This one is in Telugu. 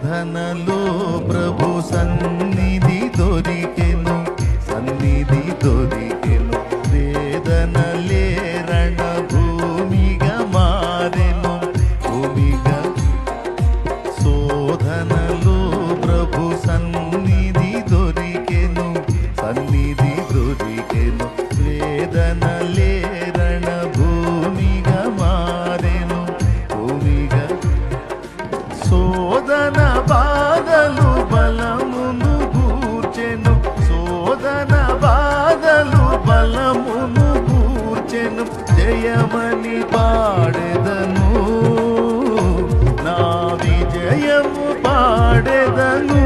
శోధనలో ప్రభు సన్నిధి దొరికెను, సన్నిధి దొరికెను. వేదనలే రణభూమిగా మారెను, భూమిగా. శోధనలో ప్రభు సన్నిధి దొరికెను, సన్నిధి దొరికెను. వేదనలే రణభూమిగా మారెను, భూమిగా. శోధన బాధలు బలమును గూర్చెను, శోధన బాధలు బలమును గూర్చెను. జయమని పాడెదను, నా విజయము పాడెదను.